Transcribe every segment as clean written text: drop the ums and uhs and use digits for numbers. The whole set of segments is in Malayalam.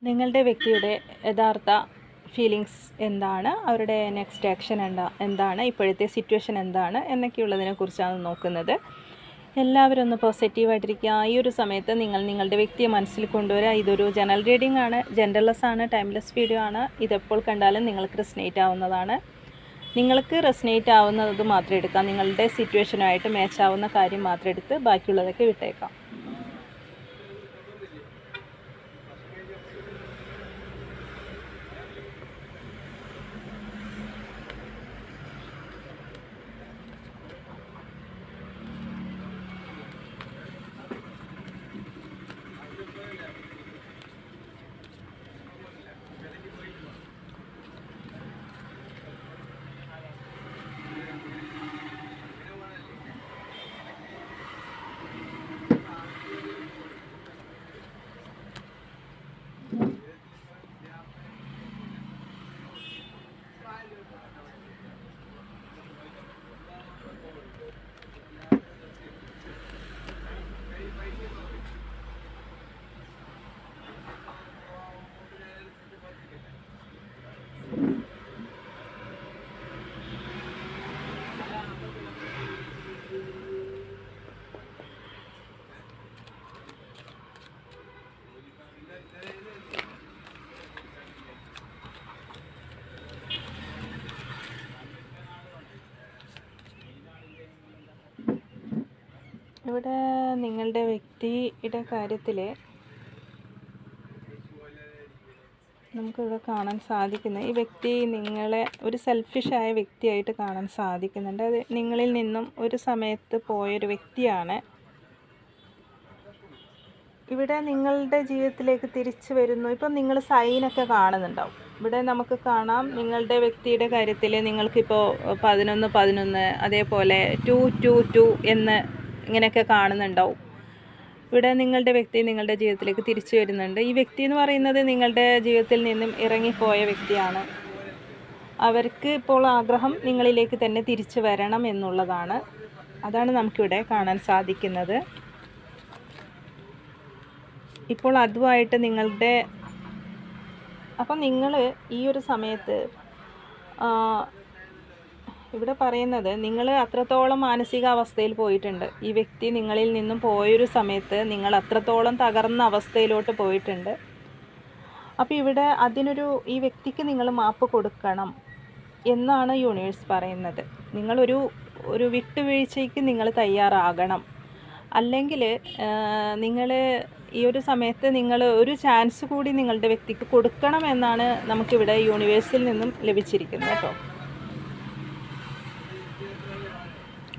നിങ്ങളുടെ വ്യക്തിയുടെ യഥാർത്ഥ ഫീലിങ്സ് എന്താണ്, അവരുടെ നെക്സ്റ്റ് ആക്ഷൻ എന്താണ്, ഇപ്പോഴത്തെ സിറ്റുവേഷൻ എന്താണ് എന്നൊക്കെയുള്ളതിനെക്കുറിച്ചാണ് നോക്കുന്നത്. എല്ലാവരും ഒന്ന് പോസിറ്റീവായിട്ടിരിക്കുക. ഈ ഒരു സമയത്ത് നിങ്ങളുടെ വ്യക്തിയെ മനസ്സിൽ കൊണ്ടുവരിക. ഇതൊരു ജനറൽ റീഡിംഗ് ആണ്, ജെൻഡർലെസ് ആണ്, ടൈംലെസ് വീഡിയോ ആണ്. ഇതെപ്പോൾ കണ്ടാലും നിങ്ങൾക്ക് റെസനേറ്റ് ആവുന്നതാണ്. നിങ്ങൾക്ക് റെസനേറ്റ് ആവുന്നത് മാത്രം എടുക്കാം. നിങ്ങളുടെ സിറ്റുവേഷനുമായിട്ട് മാച്ച് ആവുന്ന കാര്യം മാത്രം എടുത്ത് ബാക്കിയുള്ളതൊക്കെ വിട്ടേക്കാം. ഇവിടെ നിങ്ങളുടെ വ്യക്തിയുടെ കാര്യത്തിൽ നമുക്കിവിടെ കാണാൻ സാധിക്കുന്നത്, ഈ വ്യക്തി നിങ്ങളെ ഒരു സെൽഫിഷായ വ്യക്തിയായിട്ട് കാണാൻ സാധിക്കുന്നുണ്ട്. അത് നിങ്ങളിൽ നിന്നും ഒരു സമയത്ത് പോയൊരു വ്യക്തിയാണ്. ഇവിടെ നിങ്ങളുടെ ജീവിതത്തിലേക്ക് തിരിച്ചു വരുന്നു. ഇപ്പം നിങ്ങൾ സൈനൊക്കെ കാണുന്നുണ്ടാവും. ഇവിടെ നമുക്ക് കാണാം നിങ്ങളുടെ വ്യക്തിയുടെ കാര്യത്തിൽ നിങ്ങൾക്കിപ്പോൾ 11 അതേപോലെ 2 എന്ന് ഇങ്ങനെയൊക്കെ കാണുന്നുണ്ടാവും. ഇവിടെ നിങ്ങളുടെ വ്യക്തി നിങ്ങളുടെ ജീവിതത്തിലേക്ക് തിരിച്ചു വരുന്നുണ്ട്. ഈ വ്യക്തി എന്ന് പറയുന്നത് നിങ്ങളുടെ ജീവിതത്തിൽ നിന്നും ഇറങ്ങിപ്പോയ വ്യക്തിയാണ്. അവർക്ക് ഇപ്പോൾ ആഗ്രഹം നിങ്ങളിലേക്ക് തന്നെ തിരിച്ചു വരണം എന്നുള്ളതാണ്. അതാണ് നമുക്കിവിടെ കാണാൻ സാധിക്കുന്നത്. ഇപ്പോൾ അതുമായിട്ട് അപ്പം നിങ്ങൾ ഈ ഒരു സമയത്ത് ഇവിടെ പറയുന്നത്, നിങ്ങൾ അത്രത്തോളം മാനസികാവസ്ഥയിൽ പോയിട്ടുണ്ട്. ഈ വ്യക്തി നിങ്ങളിൽ നിന്നും പോയൊരു സമയത്ത് നിങ്ങൾ അത്രത്തോളം തകർന്ന അവസ്ഥയിലോട്ട് പോയിട്ടുണ്ട്. അപ്പോൾ ഇവിടെ ഈ വ്യക്തിക്ക് നിങ്ങൾ മാപ്പ് കൊടുക്കണം എന്നാണ് യൂണിവേഴ്സ് പറയുന്നത്. നിങ്ങളൊരു വിട്ടുവീഴ്ചയ്ക്ക് നിങ്ങൾ തയ്യാറാകണം. അല്ലെങ്കിൽ നിങ്ങൾ ഈ ഒരു സമയത്ത് നിങ്ങൾ ഒരു ചാൻസ് കൂടി നിങ്ങളുടെ വ്യക്തിക്ക് കൊടുക്കണം എന്നാണ് നമുക്കിവിടെ യൂണിവേഴ്സിൽ നിന്നും ലഭിച്ചിരിക്കുന്നത് കേട്ടോ.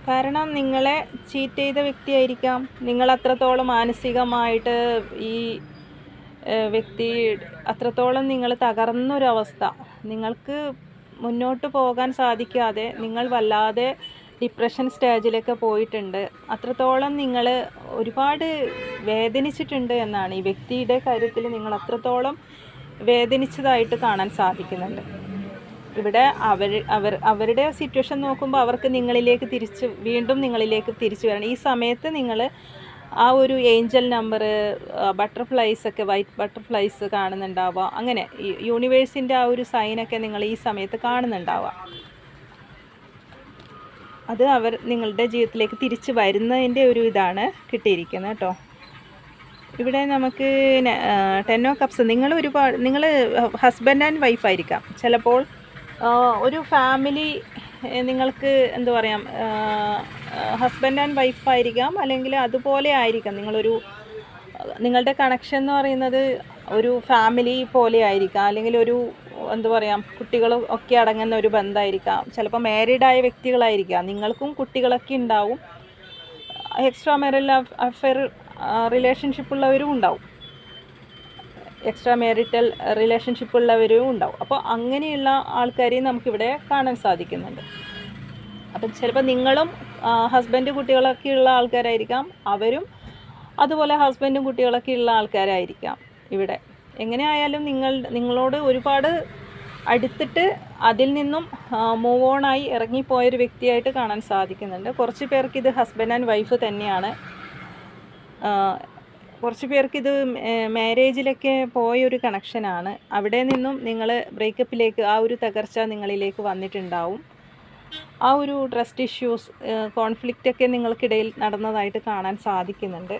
കാരണം നിങ്ങളെ ചീറ്റ് ചെയ്ത വ്യക്തിയായിരിക്കാം. നിങ്ങൾ അത്രത്തോളം മാനസികമായിട്ട് ഈ വ്യക്തി അത്രത്തോളം നിങ്ങൾ തകർന്നൊരവസ്ഥ, നിങ്ങൾക്ക് മുന്നോട്ട് പോകാൻ സാധിക്കാതെ നിങ്ങൾ വല്ലാതെ ഡിപ്രഷൻ സ്റ്റേജിലൊക്കെ പോയിട്ടുണ്ട്. അത്രത്തോളം നിങ്ങൾ ഒരുപാട് വേദനിച്ചിട്ടുണ്ട് എന്നാണ് ഈ വ്യക്തിയുടെ കാര്യത്തിൽ നിങ്ങൾ അത്രത്തോളം വേദനിച്ചതായിട്ട് കാണാൻ സാധിക്കുന്നുണ്ട്. ഇവിടെ അവരുടെ സിറ്റുവേഷൻ നോക്കുമ്പോൾ അവർക്ക് വീണ്ടും നിങ്ങളിലേക്ക് തിരിച്ചു വരണം. ഈ സമയത്ത് നിങ്ങൾ ആ ഒരു ഏഞ്ചൽ നമ്പർ, ബട്ടർഫ്ലൈസൊക്കെ, വൈറ്റ് ബട്ടർഫ്ലൈസ് കാണുന്നുണ്ടാവുക. അങ്ങനെ യൂണിവേഴ്സിൻ്റെ ആ ഒരു സൈനൊക്കെ നിങ്ങൾ ഈ സമയത്ത് കാണുന്നുണ്ടാവുക. അത് നിങ്ങളുടെ ജീവിതത്തിലേക്ക് തിരിച്ചു വരുന്നതിൻ്റെ ഒരു ഇതാണ് കിട്ടിയിരിക്കുന്നത് കേട്ടോ. ഇവിടെ നമുക്ക് 10 ഓഫ് കപ്സ്, നിങ്ങൾ ഹസ്ബൻഡ് ആൻഡ് വൈഫായിരിക്കാം. ചിലപ്പോൾ ഒരു ഫാമിലി നിങ്ങൾക്ക് എന്താ പറയുക, ഹസ്ബൻഡ് ആൻഡ് വൈഫായിരിക്കാം, അല്ലെങ്കിൽ അതുപോലെ ആയിരിക്കാം. നിങ്ങളുടെ കണക്ഷൻ എന്ന് പറയുന്നത് ഒരു ഫാമിലി പോലെ ആയിരിക്കാം, അല്ലെങ്കിൽ ഒരു എന്താ പറയുക, കുട്ടികളും ഒക്കെ അടങ്ങുന്ന ഒരു ബന്ധമായിരിക്കാം. ചിലപ്പോൾ മാരീഡായ വ്യക്തികളായിരിക്കാം. നിങ്ങൾക്കും കുട്ടികളൊക്കെ ഉണ്ടാവും. എക്സ്ട്രാ മാരിറ്റൽ അഫെയർ റിലേഷൻഷിപ്പ് ഉള്ളവരും ഉണ്ടാവും, എക്സ്ട്രാ മാരിറ്റൽ റിലേഷൻഷിപ്പ് ഉള്ളവരും ഉണ്ടാവും. അപ്പോൾ അങ്ങനെയുള്ള ആൾക്കാരെയും നമുക്കിവിടെ കാണാൻ സാധിക്കുന്നുണ്ട്. അപ്പം ചിലപ്പോൾ നിങ്ങളും ഹസ്ബൻഡ് കുട്ടികളൊക്കെ ഉള്ള ആൾക്കാരായിരിക്കാം, അവരും അതുപോലെ ഹസ്ബൻഡും കുട്ടികളൊക്കെ ഉള്ള ആൾക്കാരായിരിക്കാം. ഇവിടെ എങ്ങനെയായാലും നിങ്ങളോട് ഒരുപാട് അടുത്തിട്ട് അതിൽ നിന്നും മൂവ് ഓണായി ഇറങ്ങിപ്പോയൊരു വ്യക്തിയായിട്ട് കാണാൻ സാധിക്കുന്നുണ്ട്. കുറച്ച് പേർക്ക് ഇത് ഹസ്ബൻഡ് ആൻഡ് വൈഫ് തന്നെയാണ്. കുറച്ച് പേർക്ക് ഇത് മാരേജിലൊക്കെ പോയൊരു കണക്ഷനാണ്. അവിടെ നിന്നും നിങ്ങൾ ബ്രേക്കപ്പിലേക്ക്, ആ ഒരു തകർച്ച നിങ്ങളിലേക്ക് വന്നിട്ടുണ്ടാവും. ആ ഒരു ട്രസ്റ്റ് ഇഷ്യൂസ്, കോൺഫ്ലിക്റ്റ് ഒക്കെ നിങ്ങൾക്കിടയിൽ നടന്നതായിട്ട് കാണാൻ സാധിക്കുന്നുണ്ട്.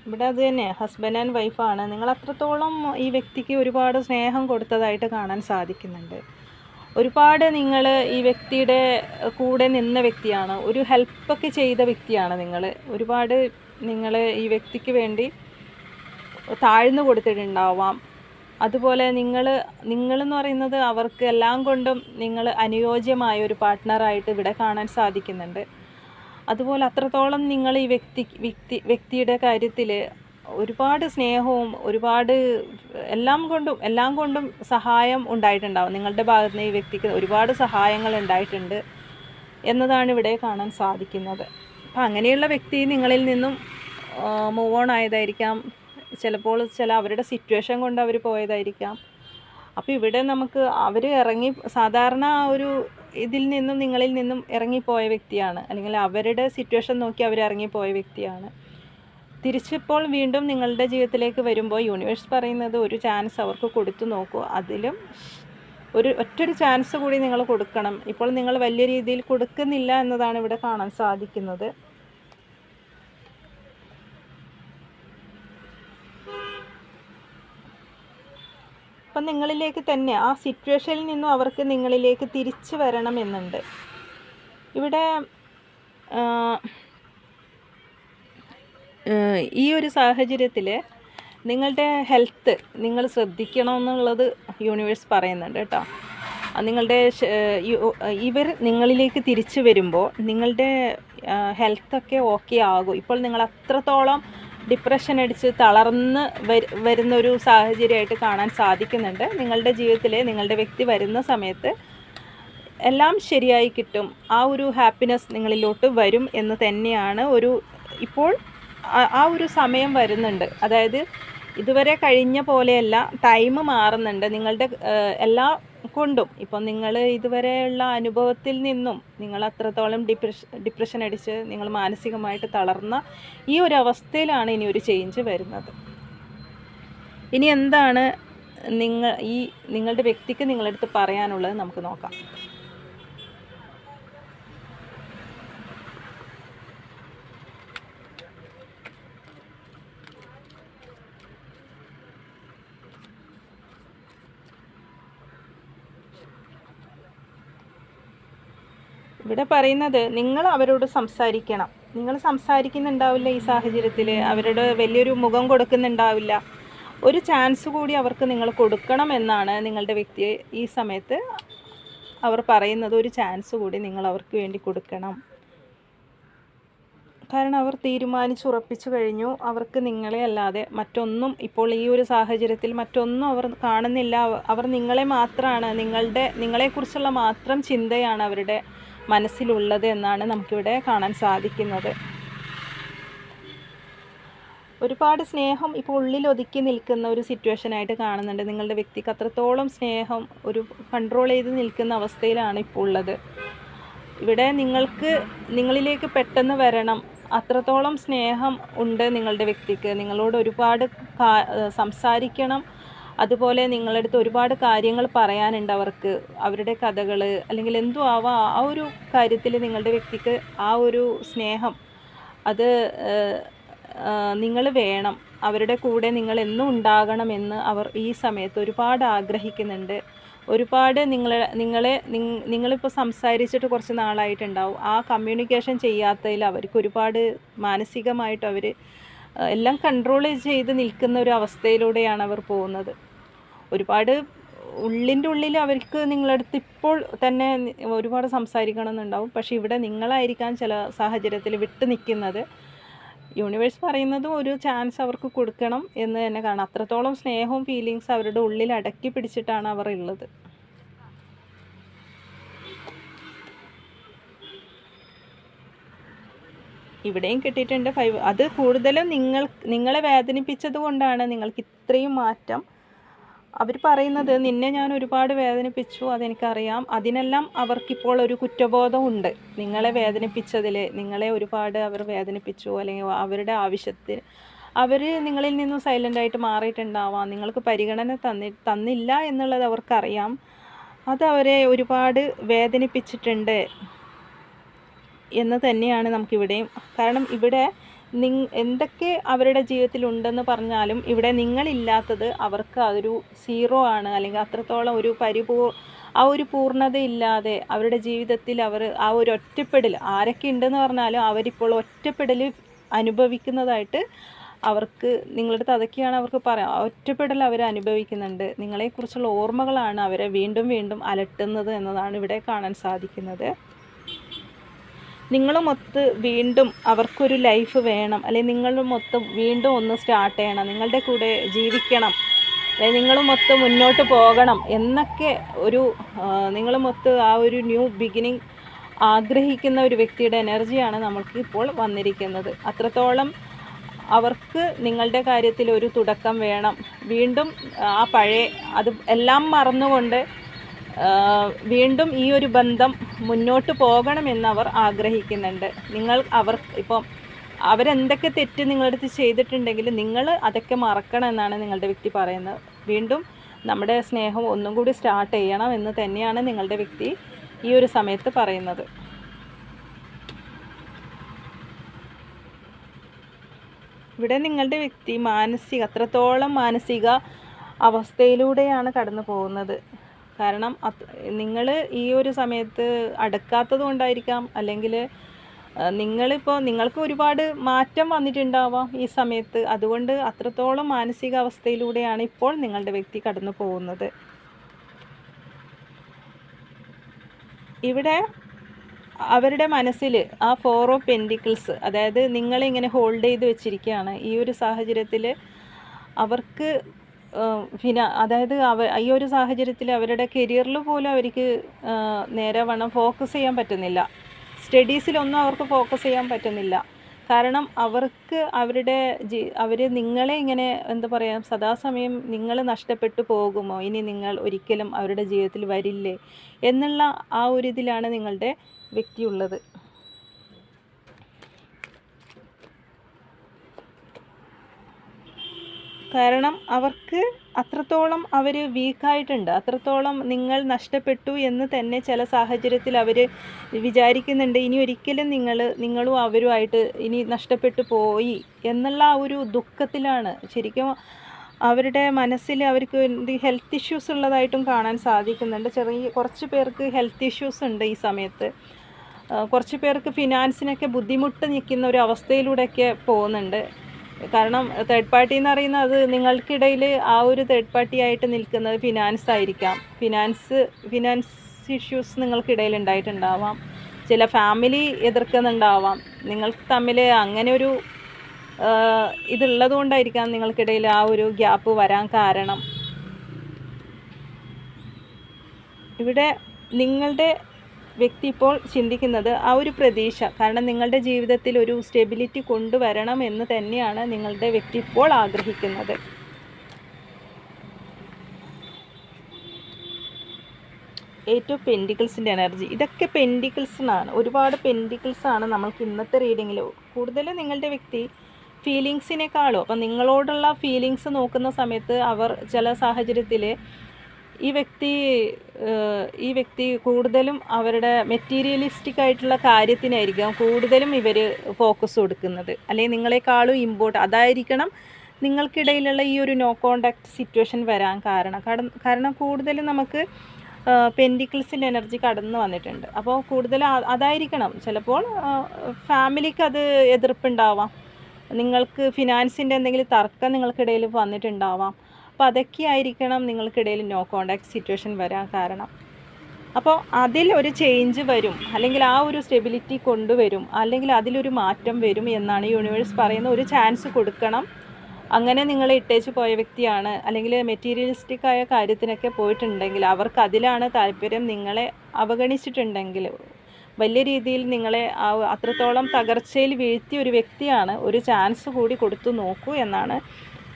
ഇവിടെ അത് തന്നെ, ഹസ്ബൻഡ് ആൻഡ് വൈഫാണ്. നിങ്ങൾ അത്രത്തോളം ഈ വ്യക്തിക്ക് ഒരുപാട് സ്നേഹം കൊടുത്തതായിട്ട് കാണാൻ സാധിക്കുന്നുണ്ട്. ഒരുപാട് നിങ്ങൾ ഈ വ്യക്തിയുടെ കൂടെ നിന്ന വ്യക്തിയാണ്, ഒരു ഹെൽപ്പൊക്കെ ചെയ്ത വ്യക്തിയാണ് നിങ്ങൾ. ഒരുപാട് നിങ്ങൾ ഈ വ്യക്തിക്ക് വേണ്ടി താഴ്ന്നു കൊടുത്തിട്ടുണ്ടാവാം. അതുപോലെ നിങ്ങളെന്ന് പറയുന്നത് അവർക്ക് എല്ലാം കൊണ്ടും നിങ്ങൾ അനുയോജ്യമായ ഒരു പാർട്ട്ണറായിട്ട് ഇവിടെ കാണാൻ സാധിക്കുന്നുണ്ട്. അതുപോലെ അത്രത്തോളം നിങ്ങൾ ഈ വ്യക്തിയുടെ കാര്യത്തിൽ ഒരുപാട് സ്നേഹവും ഒരുപാട് എല്ലാം കൊണ്ടും സഹായം ഉണ്ടായിട്ടുണ്ടാവും. നിങ്ങളുടെ ഭാഗത്ത് നിന്ന് ഈ വ്യക്തിക്ക് ഒരുപാട് സഹായങ്ങൾ ഉണ്ടായിട്ടുണ്ട് എന്നതാണ് ഇവിടെ കാണാൻ സാധിക്കുന്നത്. അപ്പം അങ്ങനെയുള്ള വ്യക്തി നിങ്ങളിൽ നിന്നും മൂവ് ഓൺ ആയതായിരിക്കാം. ചിലപ്പോൾ അവരുടെ സിറ്റുവേഷൻ കൊണ്ട് അവർ പോയതായിരിക്കാം. അപ്പോൾ ഇവിടെ നമുക്ക് അവർ സാധാരണ ആ ഒരു ഇതിൽ നിന്നും നിങ്ങളിൽ നിന്നും ഇറങ്ങിപ്പോയ വ്യക്തിയാണ്, അല്ലെങ്കിൽ അവരുടെ സിറ്റുവേഷൻ നോക്കി അവർ ഇറങ്ങിപ്പോയ വ്യക്തിയാണ്. തിരിച്ചിപ്പോൾ വീണ്ടും നിങ്ങളുടെ ജീവിതത്തിലേക്ക് വരുമ്പോൾ യൂണിവേഴ്സ് പറയുന്നത് ഒരു ചാൻസ് അവർക്ക് കൊടുത്തു നോക്കൂ. അതിലും ഒറ്റൊരു ചാൻസ് കൂടി നിങ്ങൾ കൊടുക്കണം. ഇപ്പോൾ നിങ്ങൾ വലിയ രീതിയിൽ കൊടുക്കുന്നില്ല എന്നതാണ് ഇവിടെ കാണാൻ സാധിക്കുന്നത്. അപ്പം നിങ്ങളിലേക്ക് തന്നെ ആ സിറ്റുവേഷനിൽ നിന്നും അവർക്ക് നിങ്ങളിലേക്ക് തിരിച്ചു വരണമെന്നുണ്ട്. ഇവിടെ ഈ ഒരു സാഹചര്യത്തിൽ നിങ്ങളുടെ ഹെൽത്ത് നിങ്ങൾ ശ്രദ്ധിക്കണമെന്നുള്ളത് യൂണിവേഴ്സ് പറയുന്നുണ്ട് കേട്ടോ. ഇവർ നിങ്ങളിലേക്ക് തിരിച്ചു വരുമ്പോൾ നിങ്ങളുടെ ഹെൽത്തൊക്കെ ഓക്കെ ആകും. ഇപ്പോൾ നിങ്ങൾ അത്രത്തോളം ഡിപ്രഷൻ അടിച്ച് തളർന്ന് വരുന്നൊരു സാഹചര്യമായിട്ട് കാണാൻ സാധിക്കുന്നുണ്ട്. നിങ്ങളുടെ ജീവിതത്തിൽ നിങ്ങളുടെ വ്യക്തി വരുന്ന സമയത്ത് എല്ലാം ശരിയായി കിട്ടും. ആ ഒരു ഹാപ്പിനെസ് നിങ്ങളിലോട്ട് വരും എന്ന് തന്നെയാണ് ഇപ്പോൾ ആ ഒരു സമയം വരുന്നുണ്ട്. അതായത് ഇതുവരെ കഴിഞ്ഞ പോലെയല്ല, ടൈം മാറുന്നുണ്ട്. നിങ്ങളുടെ എല്ലാ കൊണ്ടും ഇപ്പം നിങ്ങൾ ഇതുവരെയുള്ള അനുഭവത്തിൽ നിന്നും നിങ്ങൾ അത്രത്തോളം ഡിപ്രഷൻ അടിച്ച് നിങ്ങൾ മാനസികമായിട്ട് തളർന്ന ഈ ഒരു അവസ്ഥയിലാണ് ഇനി ഒരു ചേഞ്ച് വരുന്നത്. ഇനി എന്താണ് നിങ്ങളുടെ വ്യക്തിക്ക് നിങ്ങളടുത്ത് പറയാനുള്ളത് നമുക്ക് നോക്കാം. ഇവിടെ പറയുന്നത് നിങ്ങൾ അവരോട് സംസാരിക്കണം. നിങ്ങൾ സംസാരിക്കുന്നുണ്ടാവില്ല ഈ സാഹചര്യത്തിൽ, അവരോട് വലിയൊരു മുഖം കൊടുക്കുന്നുണ്ടാവില്ല. ഒരു ചാൻസ് കൂടി അവർക്ക് നിങ്ങൾ കൊടുക്കണം എന്നാണ് നിങ്ങളുടെ വ്യക്തിയെ ഈ സമയത്ത് അവർ പറയുന്നത്. ഒരു ചാൻസ് കൂടി നിങ്ങൾ അവർക്ക് വേണ്ടി കൊടുക്കണം. കാരണം അവർ തീരുമാനിച്ചുറപ്പിച്ചു കഴിഞ്ഞു. അവർക്ക് നിങ്ങളെ അല്ലാതെ മറ്റൊന്നും ഇപ്പോൾ ഈ ഒരു സാഹചര്യത്തിൽ മറ്റൊന്നും അവർ കാണുന്നില്ല. അവർ നിങ്ങളെ മാത്രമാണ്, നിങ്ങളെക്കുറിച്ചുള്ള മാത്രം ചിന്തയാണ് അവരുടെ മനസ്സിലുള്ളത് എന്നാണ് നമുക്കിവിടെ കാണാൻ സാധിക്കുന്നത്. ഒരുപാട് സ്നേഹം ഇപ്പോൾ ഉള്ളിൽ ഒതുക്കി നിൽക്കുന്ന ഒരു സിറ്റുവേഷനായിട്ട് കാണുന്നുണ്ട്. നിങ്ങളുടെ വ്യക്തിക്ക് അത്രത്തോളം സ്നേഹം ഒരു കൺട്രോൾ ചെയ്ത് നിൽക്കുന്ന അവസ്ഥയിലാണ് ഇപ്പോൾ ഉള്ളത്. ഇവിടെ നിങ്ങളിലേക്ക് പെട്ടെന്ന് വരണം, അത്രത്തോളം സ്നേഹം ഉണ്ട് നിങ്ങളുടെ വ്യക്തിക്ക്. നിങ്ങളോട് ഒരുപാട് സംസാരിക്കണം. അതുപോലെ നിങ്ങളടുത്ത് ഒരുപാട് കാര്യങ്ങൾ പറയാനുണ്ട് അവർക്ക്, അവരുടെ കഥകൾ അല്ലെങ്കിൽ എന്തും ആവാം. ആ ഒരു കാര്യത്തിൽ നിങ്ങളുടെ വ്യക്തിക്ക് ആ ഒരു സ്നേഹം അത് നിങ്ങൾ വേണം. അവരുടെ കൂടെ നിങ്ങൾ എന്നും ഉണ്ടാകണമെന്ന് അവർ ഈ സമയത്ത് ഒരുപാട് ആഗ്രഹിക്കുന്നുണ്ട്. ഒരുപാട് നിങ്ങളിപ്പോൾ സംസാരിച്ചിട്ട് കുറച്ച് നാളായിട്ടുണ്ടാവും. ആ കമ്മ്യൂണിക്കേഷൻ ചെയ്യാത്തതിൽ അവർക്ക് ഒരുപാട് മാനസികമായിട്ട് അവർ എല്ലാം കൺട്രോൾ ചെയ്ത് നിൽക്കുന്ന ഒരു അവസ്ഥയിലൂടെയാണ് അവർ പോകുന്നത്. ഒരുപാട് ഉള്ളിൻ്റെ ഉള്ളിൽ അവർക്ക് നിങ്ങളടുത്ത് ഇപ്പോൾ തന്നെ ഒരുപാട് സംസാരിക്കണമെന്നുണ്ടാവും. പക്ഷേ ഇവിടെ നിങ്ങളായിരിക്കാം ചില സാഹചര്യത്തിൽ വിട്ടു നിൽക്കുന്നത്. യൂണിവേഴ്സ് പറയുന്നതും ഒരു ചാൻസ് അവർക്ക് കൊടുക്കണം എന്ന് തന്നെ കാണാം. അത്രത്തോളം സ്നേഹവും ഫീലിങ്സ് അവരുടെ ഉള്ളിൽ അടക്കി പിടിച്ചിട്ടാണ് അവർ ഉള്ളത്. ഇവിടെയും കിട്ടിയിട്ടുണ്ട് 5. അത് കൂടുതലും നിങ്ങളെ വേദനിപ്പിച്ചത് കൊണ്ടാണ് നിങ്ങൾക്ക് ഇത്രയും മാറ്റം അവർ പറയുന്നത് നിന്നെ ഞാൻ ഒരുപാട് വേദനിപ്പിച്ചു, അതെനിക്കറിയാം. അതിനെല്ലാം അവർക്കിപ്പോൾ ഒരു കുറ്റബോധം ഉണ്ട്. നിങ്ങളെ വേദനിപ്പിച്ചതിൽ, നിങ്ങളെ ഒരുപാട് അവർ വേദനിപ്പിച്ചു, അല്ലെങ്കിൽ അവരുടെ ആവശ്യത്തിന് അവർ നിങ്ങളിൽ നിന്നും സൈലൻ്റായിട്ട് മാറിയിട്ടുണ്ടാവാം. നിങ്ങൾക്ക് പരിഗണന തന്നില്ല എന്നുള്ളത് അവർക്കറിയാം. അതവരെ ഒരുപാട് വേദനിപ്പിച്ചിട്ടുണ്ട് എന്ന് തന്നെയാണ് നമുക്കിവിടെയും. കാരണം ഇവിടെ എന്തൊക്കെ അവരുടെ ജീവിതത്തിലുണ്ടെന്ന് പറഞ്ഞാലും ഇവിടെ നിങ്ങളില്ലാത്തത് അവർക്ക് അതൊരു സീറോ ആണ്. അല്ലെങ്കിൽ അത്രത്തോളം ആ ഒരു പൂർണ്ണതയില്ലാതെ അവരുടെ ജീവിതത്തിൽ അവർ ആ ഒരു ഒറ്റപ്പെടൽ, ആരൊക്കെ ഉണ്ടെന്ന് പറഞ്ഞാലും അവരിപ്പോൾ ഒറ്റപ്പെടൽ അനുഭവിക്കുന്നതായിട്ട് അവർക്ക്, നിങ്ങളുടെ അടുത്ത് അതൊക്കെയാണ് അവർക്ക് പറയാം. ഒറ്റപ്പെടൽ അവർ അനുഭവിക്കുന്നുണ്ട്. നിങ്ങളെക്കുറിച്ചുള്ള ഓർമ്മകളാണ് അവരെ വീണ്ടും വീണ്ടും അലട്ടുന്നത് എന്നതാണ് ഇവിടെ കാണാൻ സാധിക്കുന്നത്. നിങ്ങളുമൊത്ത് വീണ്ടും അവർക്കൊരു ലൈഫ് വേണം, അല്ലെങ്കിൽ നിങ്ങളുമൊത്ത് വീണ്ടും ഒന്ന് സ്റ്റാർട്ട് ചെയ്യണം, നിങ്ങളുടെ കൂടെ ജീവിക്കണം, അല്ലെങ്കിൽ നിങ്ങളുമൊത്ത് മുന്നോട്ട് പോകണം എന്നൊക്കെ ഒരു നിങ്ങളുമൊത്ത് ആ ഒരു ന്യൂ ബിഗിനിങ് ആഗ്രഹിക്കുന്ന ഒരു വ്യക്തിയുടെ എനർജിയാണ് നമ്മൾക്ക് ഇപ്പോൾ വന്നിരിക്കുന്നത്. അത്രത്തോളം അവർക്ക് നിങ്ങളുടെ കാര്യത്തിൽ ഒരു തുടക്കം വേണം. വീണ്ടും ആ പഴയ അത് എല്ലാം മറന്നുകൊണ്ട് വീണ്ടും ഈ ഒരു ബന്ധം മുന്നോട്ട് പോകണമെന്ന് അവർ ആഗ്രഹിക്കുന്നുണ്ട്. ഇപ്പം അവരെന്തൊക്കെ തെറ്റ് നിങ്ങളുടെ അടുത്ത് ചെയ്തിട്ടുണ്ടെങ്കിലും നിങ്ങൾ അതൊക്കെ മറക്കണം എന്നാണ് നിങ്ങളുടെ വ്യക്തി പറയുന്നത്. വീണ്ടും നമ്മുടെ സ്നേഹം ഒന്നും കൂടി സ്റ്റാർട്ട് ചെയ്യണം എന്ന് തന്നെയാണ് നിങ്ങളുടെ വ്യക്തി ഈ ഒരു സമയത്ത് പറയുന്നത്. ഇവിടെ നിങ്ങളുടെ വ്യക്തി അത്രത്തോളം മാനസിക അവസ്ഥയിലൂടെയാണ് കടന്നു പോകുന്നത്. കാരണം നിങ്ങൾ ഈ ഒരു സമയത്ത് അടുക്കാത്തത് കൊണ്ടായിരിക്കാം, അല്ലെങ്കിൽ നിങ്ങൾക്ക് ഒരുപാട് മാറ്റം വന്നിട്ടുണ്ടാവാം ഈ സമയത്ത്. അതുകൊണ്ട് അത്രത്തോളം മാനസികാവസ്ഥയിലൂടെയാണ് ഇപ്പോൾ നിങ്ങളുടെ വ്യക്തി കടന്നു പോകുന്നത്. ഇവിടെ അവരുടെ മനസ്സിൽ ആ 4 ഓഫ് പെൻറ്റിക്കിൾസ്, അതായത് നിങ്ങളിങ്ങനെ ഹോൾഡ് ചെയ്ത് വെച്ചിരിക്കുകയാണ്. ഈ ഒരു സാഹചര്യത്തിൽ അവർക്ക് അതായത് ഈ ഒരു സാഹചര്യത്തിൽ അവരുടെ കരിയറിൽ പോലും അവർക്ക് നേരെവണ്ണം ഫോക്കസ് ചെയ്യാൻ പറ്റുന്നില്ല. സ്റ്റഡീസിലൊന്നും അവർക്ക് ഫോക്കസ് ചെയ്യാൻ പറ്റുന്നില്ല. കാരണം അവർക്ക് അവർ നിങ്ങളെ ഇങ്ങനെ എന്താ പറയുക, സദാസമയം നിങ്ങൾ നഷ്ടപ്പെട്ടു പോകുമോ, ഇനി നിങ്ങൾ ഒരിക്കലും അവരുടെ ജീവിതത്തിൽ വരില്ലേ എന്നുള്ള ആ ഒരു ഇതിലാണ് നിങ്ങളുടെ വ്യക്തിയുള്ളത്. കാരണം അവർക്ക് അത്രത്തോളം അവർ വീക്കായിട്ടുണ്ട്. അത്രത്തോളം നിങ്ങൾ നഷ്ടപ്പെട്ടു എന്ന് തന്നെ ചില സാഹചര്യത്തിൽ അവർ വിചാരിക്കുന്നുണ്ട്. ഇനി ഒരിക്കലും നിങ്ങളും അവരുമായിട്ട് ഇനി നഷ്ടപ്പെട്ടു പോയി എന്നുള്ള ആ ഒരു ദുഃഖത്തിലാണ്. ശരിക്കും അവരുടെ മനസ്സിൽ അവർക്ക് ഹെൽത്ത് ഇഷ്യൂസ് ഉള്ളതായിട്ടും കാണാൻ സാധിക്കുന്നുണ്ട്. കുറച്ച് പേർക്ക് ഹെൽത്ത് ഇഷ്യൂസ് ഉണ്ട് ഈ സമയത്ത്. കുറച്ച് പേർക്ക് ഫിനാൻസിനൊക്കെ ബുദ്ധിമുട്ട് നിൽക്കുന്ന ഒരു അവസ്ഥയിലൂടെയൊക്കെ പോകുന്നുണ്ട്. കാരണം തേർഡ് പാർട്ടി എന്ന് പറയുന്നത് അത് നിങ്ങൾക്കിടയിൽ ആ ഒരു തേർഡ് പാർട്ടി ആയിട്ട് നിൽക്കുന്നത് ഫിനാൻസ് ആയിരിക്കാം. ഫിനാൻസ് ഇഷ്യൂസ് നിങ്ങൾക്കിടയിൽ ഉണ്ടായിട്ടുണ്ടാവാം. ചില ഫാമിലി എതിർക്കുന്നുണ്ടാവാം. നിങ്ങൾക്ക് തമ്മിൽ അങ്ങനെ ഒരു ഇതുള്ളത് കൊണ്ടായിരിക്കാം നിങ്ങൾക്കിടയിൽ ആ ഒരു ഗ്യാപ്പ് വരാൻ കാരണം. ഇവിടെ നിങ്ങളുടെ വ്യക്തി ഇപ്പോൾ ചിന്തിക്കുന്നത് ആ ഒരു പ്രതീക്ഷ, കാരണം നിങ്ങളുടെ ജീവിതത്തിൽ ഒരു സ്റ്റെബിലിറ്റി കൊണ്ടുവരണം എന്ന് തന്നെയാണ് നിങ്ങളുടെ വ്യക്തി ഇപ്പോൾ ആഗ്രഹിക്കുന്നത്. ഏറ്റവും പെൻറ്റിക്കിൾസിൻ്റെ എനർജി, ഇതൊക്കെ പെൻറ്റിക്കിൾസിനാണ്. ഒരുപാട് പെൻറ്റിക്കിൾസാണ് നമ്മൾക്ക് ഇന്നത്തെ റീഡിങ്ങിൽ. കൂടുതൽ നിങ്ങളുടെ വ്യക്തി ഫീലിങ്സിനേക്കാളും, അപ്പം നിങ്ങളോടുള്ള ഫീലിങ്സ് നോക്കുന്ന സമയത്ത് അവർ ചില സാഹചര്യത്തിൽ ഈ വ്യക്തി കൂടുതലും അവരുടെ മെറ്റീരിയലിസ്റ്റിക് ആയിട്ടുള്ള കാര്യത്തിനായിരിക്കും കൂടുതലും ഇവർ ഫോക്കസ് കൊടുക്കുന്നത്. അല്ലെങ്കിൽ നിങ്ങളെക്കാളും അതായിരിക്കണം നിങ്ങൾക്കിടയിലുള്ള ഈ ഒരു നോ കോണ്ടാക്ട് സിറ്റുവേഷൻ വരാൻ കാരണം കൂടുതലും നമുക്ക് പെൻറ്റിക്കിൾസിൻ്റെ എനർജി കടന്നു വന്നിട്ടുണ്ട്. അപ്പോൾ കൂടുതൽ അതായിരിക്കണം. ചിലപ്പോൾ ഫാമിലിക്ക് അത് എതിർപ്പുണ്ടാവാം, നിങ്ങൾക്ക് ഫിനാൻസിൻ്റെ എന്തെങ്കിലും തർക്കം നിങ്ങൾക്കിടയിൽ വന്നിട്ടുണ്ടാവാം. അപ്പോൾ അതൊക്കെ ആയിരിക്കണം നിങ്ങൾക്കിടയിൽ നോ കോണ്ടാക്ട് സിറ്റുവേഷൻ വരാൻ കാരണം. അപ്പോൾ അതിലൊരു ചേഞ്ച് വരും, അല്ലെങ്കിൽ ആ ഒരു സ്റ്റെബിലിറ്റി കൊണ്ടുവരും, അല്ലെങ്കിൽ അതിലൊരു മാറ്റം വരും എന്നാണ് യൂണിവേഴ്സ് പറയുന്ന. ഒരു ചാൻസ് കൊടുക്കണം. അങ്ങനെ നിങ്ങളെ ഇട്ടേച്ച് പോയ വ്യക്തിയാണ്, അല്ലെങ്കിൽ മെറ്റീരിയലിസ്റ്റിക് ആയ കാര്യത്തിനൊക്കെ പോയിട്ടുണ്ടെങ്കിൽ, അവർക്ക് അതിലാണ് താല്പര്യം, നിങ്ങളെ അവഗണിച്ചിട്ടുണ്ടെങ്കിൽ, വലിയ രീതിയിൽ നിങ്ങളെ അത്രത്തോളം തകർച്ചയിൽ വീഴ്ത്തിയ ഒരു വ്യക്തിയാണ്, ഒരു ചാൻസ് കൂടി കൊടുത്തു നോക്കൂ എന്നാണ്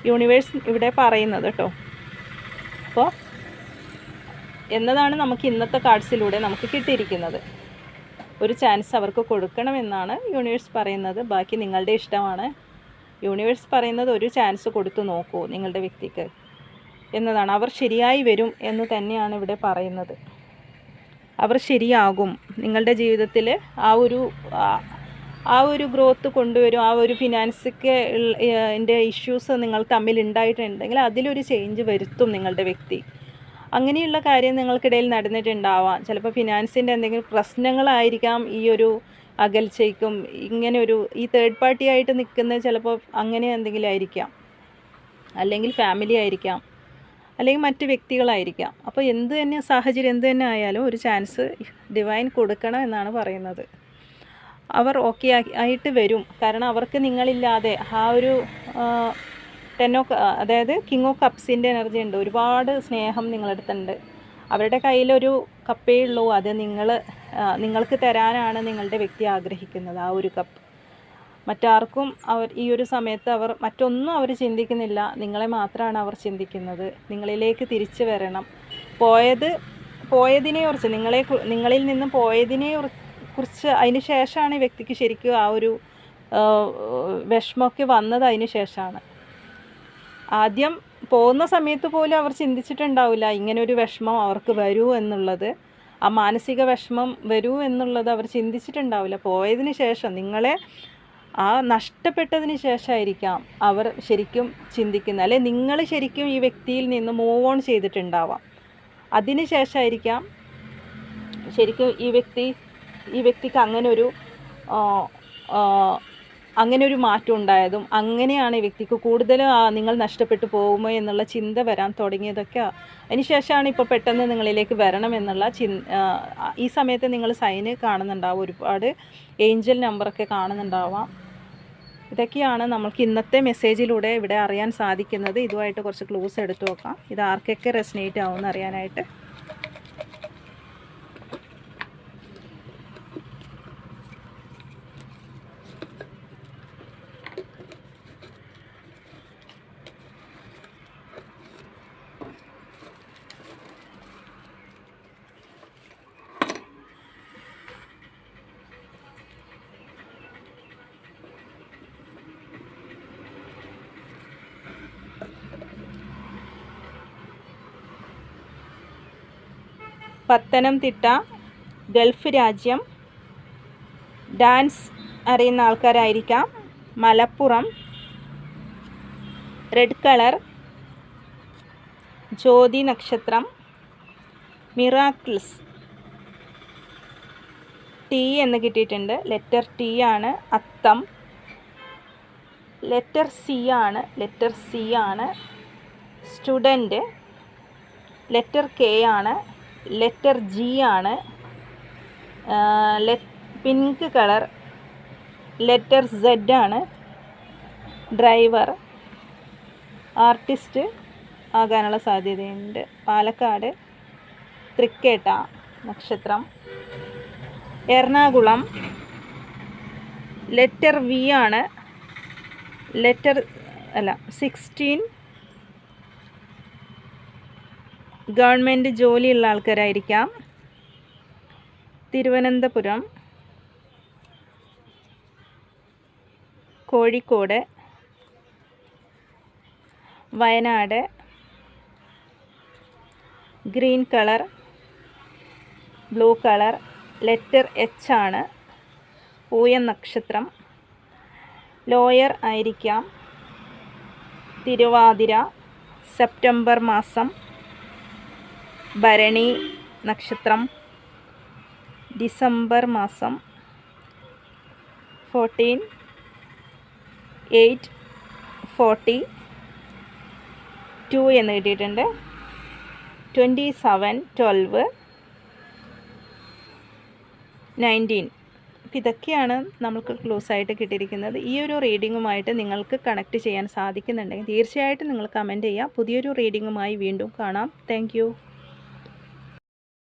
യൂണിവേഴ്സ് ഇവിടെ പറയുന്നത് കേട്ടോ. അപ്പോൾ എന്നതാണ് നമുക്ക് ഇന്നത്തെ കാർഡ്സിലൂടെ നമുക്ക് കിട്ടിയിരിക്കുന്നത്. ഒരു ചാൻസ് അവർക്ക് കൊടുക്കണമെന്നാണ് യൂണിവേഴ്സ് പറയുന്നത്. ബാക്കി നിങ്ങളുടെ ഇഷ്ടമാണ്. യൂണിവേഴ്സ് പറയുന്നത് ഒരു ചാൻസ് കൊടുത്തു നോക്കൂ നിങ്ങളുടെ വ്യക്തിക്ക് എന്നതാണ്. അവർ ശരിയായി വരും എന്ന് തന്നെയാണ് ഇവിടെ പറയുന്നത്. അവർ ശരിയാകും. നിങ്ങളുടെ ജീവിതത്തിൽ ആ ഒരു ഗ്രോത്ത് കൊണ്ടുവരും. ആ ഒരു ഫിനാൻസിക്ക് ഇഷ്യൂസ് നിങ്ങൾ തമ്മിൽ ഉണ്ടായിട്ടുണ്ടെങ്കിൽ അതിലൊരു ചേഞ്ച് വരുത്തും നിങ്ങളുടെ വ്യക്തി. അങ്ങനെയുള്ള കാര്യം നിങ്ങൾക്കിടയിൽ നടന്നിട്ടുണ്ടാവാം. ചിലപ്പോൾ ഫിനാൻസിൻ്റെ എന്തെങ്കിലും പ്രശ്നങ്ങളായിരിക്കാം ഈ ഒരു അകൽച്ചയ്ക്കും ഇങ്ങനെ ഈ തേർഡ് പാർട്ടി ആയിട്ട് നിൽക്കുന്നത് ചിലപ്പോൾ അങ്ങനെ എന്തെങ്കിലും ആയിരിക്കാം, അല്ലെങ്കിൽ ഫാമിലി ആയിരിക്കാം, അല്ലെങ്കിൽ മറ്റ് വ്യക്തികളായിരിക്കാം. അപ്പോൾ സാഹചര്യം എന്ത് തന്നെ ആയാലും ഒരു ചാൻസ് ഡിവൈൻ കൊടുക്കണം എന്നാണ് പറയുന്നത്. അവർ ഓക്കെ ആയിട്ട് വരും. കാരണം അവർക്ക് നിങ്ങളില്ലാതെ ആ ഒരു അതായത് കിങ് ഓഫ് കപ്സിൻ്റെ എനർജി ഉണ്ട്. ഒരുപാട് സ്നേഹം നിങ്ങളടുത്തുണ്ട്. അവരുടെ കയ്യിലൊരു കപ്പേ ഉള്ളൂ. അത് നിങ്ങൾക്ക് തരാനാണ് നിങ്ങളുടെ വ്യക്തി ആഗ്രഹിക്കുന്നത്. ആ ഒരു കപ്പ് മറ്റാർക്കും ഈ ഒരു സമയത്ത് മറ്റൊന്നും അവർ ചിന്തിക്കുന്നില്ല. നിങ്ങളെ മാത്രമാണ് അവർ ചിന്തിക്കുന്നത്. നിങ്ങളിലേക്ക് തിരിച്ചു വരണം. പോയതിനെക്കുറിച്ച് നിങ്ങളിൽ നിന്ന് പോയതിനെക്കുറിച്ച് അതിന് ശേഷമാണ് ഈ വ്യക്തിക്ക് ശരിക്കും ആ ഒരു വിഷമമൊക്കെ വന്നത്. അതിന് ശേഷമാണ്. ആദ്യം പോകുന്ന സമയത്ത് പോലും അവർ ചിന്തിച്ചിട്ടുണ്ടാവില്ല ഇങ്ങനൊരു വിഷമം അവർക്ക് വരൂ എന്നുള്ളത്. ആ മാനസിക വിഷമം വരൂ എന്നുള്ളത് അവർ ചിന്തിച്ചിട്ടുണ്ടാവില്ല. പോയതിന് ശേഷം, നിങ്ങളെ നഷ്ടപ്പെട്ടതിന് ശേഷമായിരിക്കാം അവർ ശരിക്കും ചിന്തിക്കുന്നത്. അല്ലെ നിങ്ങൾ ശരിക്കും ഈ വ്യക്തിയിൽ നിന്ന് മൂവ് ഓൺ ചെയ്തിട്ടുണ്ടാവാം. അതിന് ശേഷമായിരിക്കാം ശരിക്കും ഈ വ്യക്തിക്ക് അങ്ങനെ ഒരു മാറ്റം ഉണ്ടായതും. അങ്ങനെയാണ് ഈ വ്യക്തിക്ക് കൂടുതലും നിങ്ങൾ നഷ്ടപ്പെട്ടു പോകുമോ എന്നുള്ള ചിന്ത വരാൻ തുടങ്ങിയതൊക്കെ അതിന് ശേഷമാണ് ഇപ്പോൾ പെട്ടെന്ന് നിങ്ങളിലേക്ക് വരണം എന്നുള്ള ഈ സമയത്ത് നിങ്ങൾ സൈന് കാണുന്നുണ്ടാവും. ഒരുപാട് ഏഞ്ചൽ നമ്പറൊക്കെ കാണുന്നുണ്ടാവാം. ഇതൊക്കെയാണ് നമ്മൾക്ക് ഇന്നത്തെ മെസ്സേജിലൂടെ ഇവിടെ അറിയാൻ സാധിക്കുന്നത്. ഇതുമായിട്ട് കുറച്ച് ക്ലൂസ് എടുത്തു നോക്കാം. ഇത് ആർക്കൊക്കെ റെസനേറ്റ് ആവുമെന്ന് അറിയാനായിട്ട്. പത്തനംതിട്ട, ഗൾഫ് രാജ്യം, ഡാൻസ് അറിയുന്ന ആൾക്കാരായിരിക്കാം. മലപ്പുറം, റെഡ് കളർ, ജ്യോതി നക്ഷത്രം, മിറാക്കിൾസ്, ടി എന്ന് കിട്ടിയിട്ടുണ്ട്. ലെറ്റർ ടി ആണ്. അത്തം, ലെറ്റർ സി ആണ്. സ്റ്റുഡൻറ്റ്, ലെറ്റർ കെ ആണ്. ലെറ്റർ ജി ആണ്. പിങ്ക് കളർ, ലെറ്റർ സെഡ് ആണ്. ഡ്രൈവർ, ആർട്ടിസ്റ്റ് ആകാനുള്ള സാധ്യതയുണ്ട്. പാലക്കാട്, തൃക്കേട്ട നക്ഷത്രം, എറണാകുളം, ലെറ്റർ വി ആണ്. 16 ഗവൺമെൻറ് ജോലിയുള്ള ആൾക്കാരായിരിക്കാം. Thiruvananthapuram, Kozhikode, Wayanad, green colour, blue colour, letter H ആണ്. പൂയം നക്ഷത്രം, ലോയർ ആയിരിക്കാം. തിരുവാതിര, സെപ്റ്റംബർ മാസം, ഭരണി നക്ഷത്രം, ഡിസംബർ മാസം, 14/8/42 എന്ന് കിട്ടിയിട്ടുണ്ട്. 27/12/19. ഇതൊക്കെയാണ് നമുക്ക് ക്ലോസ് ആയിട്ട് കിട്ടിയിരിക്കുന്നത്. ഈ ഒരു റീഡിങ്ങുമായിട്ട് നിങ്ങൾക്ക് കണക്ട് ചെയ്യാൻ സാധിക്കുന്നുണ്ടെങ്കിൽ തീർച്ചയായിട്ടും നിങ്ങൾ കമൻറ്റ് ചെയ്യുക. പുതിയൊരു റീഡിങ്ങുമായി വീണ്ടും കാണാം. താങ്ക്